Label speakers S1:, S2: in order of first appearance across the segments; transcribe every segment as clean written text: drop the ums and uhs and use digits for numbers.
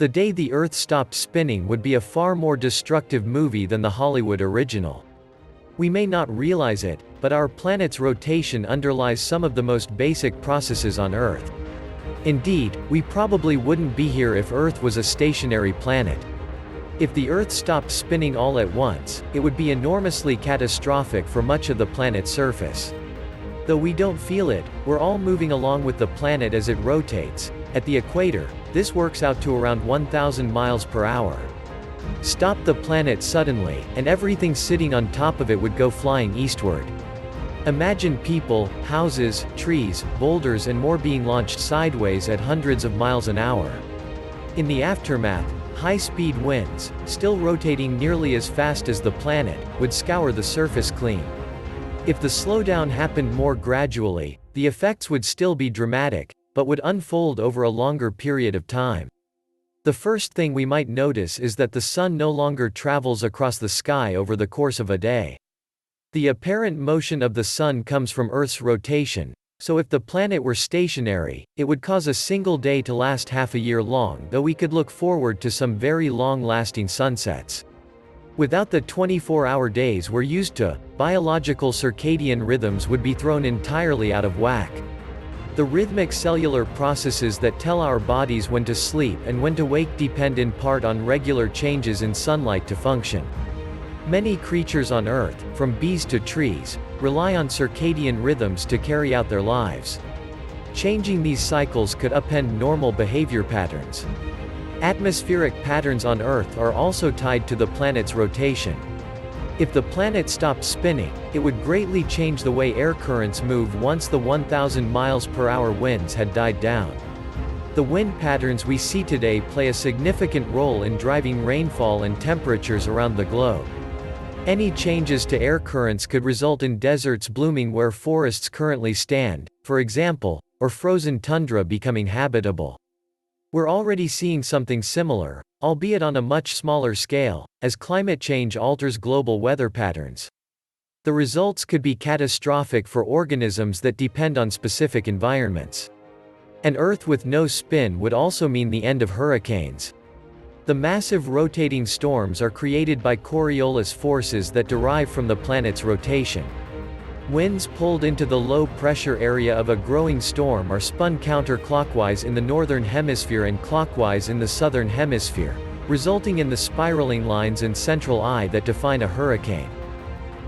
S1: The day the Earth stopped spinning would be a far more destructive movie than the Hollywood original. We may not realize it, but our planet's rotation underlies some of the most basic processes on Earth. Indeed, we probably wouldn't be here if Earth was a stationary planet. If the Earth stopped spinning all at once, it would be enormously catastrophic for much of the planet's surface. Though we don't feel it, we're all moving along with the planet as it rotates. At the equator, this works out to around 1,000 miles per hour. Stop the planet suddenly, and everything sitting on top of it would go flying eastward. Imagine people, houses, trees, boulders and more being launched sideways at hundreds of miles an hour. In the aftermath, high-speed winds, still rotating nearly as fast as the planet, would scour the surface clean. If the slowdown happened more gradually, the effects would still be dramatic, but would unfold over a longer period of time. The first thing we might notice is that the sun no longer travels across the sky over the course of a day. The apparent motion of the sun comes from Earth's rotation, so if the planet were stationary, it would cause a single day to last half a year long, though we could look forward to some very long-lasting sunsets. Without the 24-hour days we're used to, biological circadian rhythms would be thrown entirely out of whack. The rhythmic cellular processes that tell our bodies when to sleep and when to wake depend in part on regular changes in sunlight to function. Many creatures on Earth, from bees to trees, rely on circadian rhythms to carry out their lives. Changing these cycles could upend normal behavior patterns. Atmospheric patterns on Earth are also tied to the planet's rotation. If the planet stopped spinning, it would greatly change the way air currents move once the 1,000 miles per hour winds had died down. The wind patterns we see today play a significant role in driving rainfall and temperatures around the globe. Any changes to air currents could result in deserts blooming where forests currently stand, for example, or frozen tundra becoming habitable. We're already seeing something similar, albeit on a much smaller scale, as climate change alters global weather patterns. The results could be catastrophic for organisms that depend on specific environments. An Earth with no spin would also mean the end of hurricanes. The massive rotating storms are created by Coriolis forces that derive from the planet's rotation. Winds pulled into the low-pressure area of a growing storm are spun counterclockwise in the northern hemisphere and clockwise in the southern hemisphere, resulting in the spiraling lines and central eye that define a hurricane.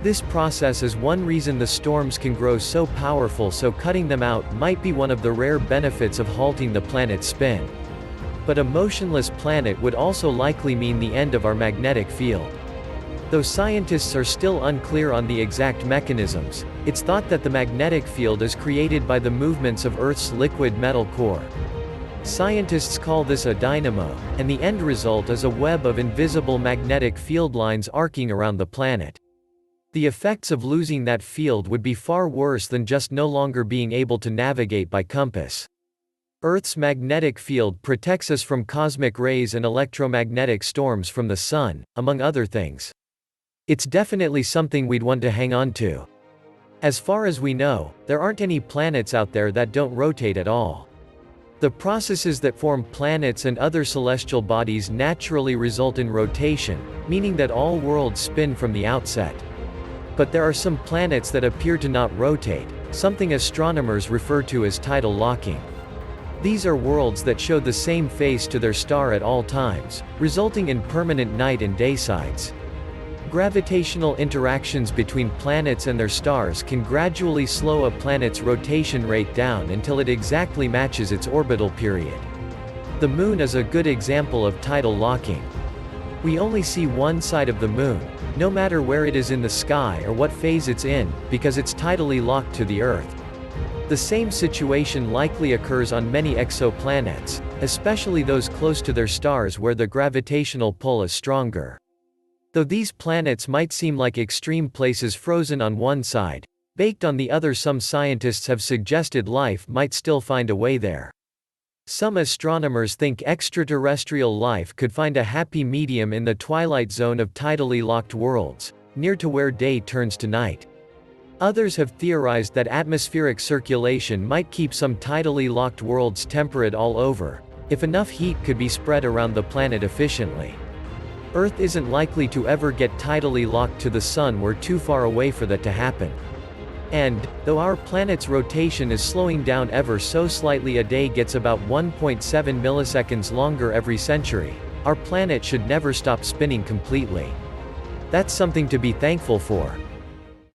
S1: This process is one reason the storms can grow so powerful, so cutting them out might be one of the rare benefits of halting the planet's spin. But a motionless planet would also likely mean the end of our magnetic field. Though scientists are still unclear on the exact mechanisms, it's thought that the magnetic field is created by the movements of Earth's liquid metal core. Scientists call this a dynamo, and the end result is a web of invisible magnetic field lines arcing around the planet. The effects of losing that field would be far worse than just no longer being able to navigate by compass. Earth's magnetic field protects us from cosmic rays and electromagnetic storms from the sun, among other things. It's definitely something we'd want to hang on to. As far as we know, there aren't any planets out there that don't rotate at all. The processes that form planets and other celestial bodies naturally result in rotation, meaning that all worlds spin from the outset. But there are some planets that appear to not rotate, something astronomers refer to as tidal locking. These are worlds that show the same face to their star at all times, resulting in permanent night and day sides. Gravitational interactions between planets and their stars can gradually slow a planet's rotation rate down until it exactly matches its orbital period. The Moon is a good example of tidal locking. We only see one side of the Moon, no matter where it is in the sky or what phase it's in, because it's tidally locked to the Earth. The same situation likely occurs on many exoplanets, especially those close to their stars where the gravitational pull is stronger. Though these planets might seem like extreme places frozen on one side, baked on the other, some scientists have suggested life might still find a way there. Some astronomers think extraterrestrial life could find a happy medium in the twilight zone of tidally locked worlds, near to where day turns to night. Others have theorized that atmospheric circulation might keep some tidally locked worlds temperate all over, if enough heat could be spread around the planet efficiently. Earth isn't likely to ever get tidally locked to the sun. We're too far away for that to happen. And, though our planet's rotation is slowing down ever so slightly, a day gets about 1.7 milliseconds longer every century, our planet should never stop spinning completely. That's something to be thankful for.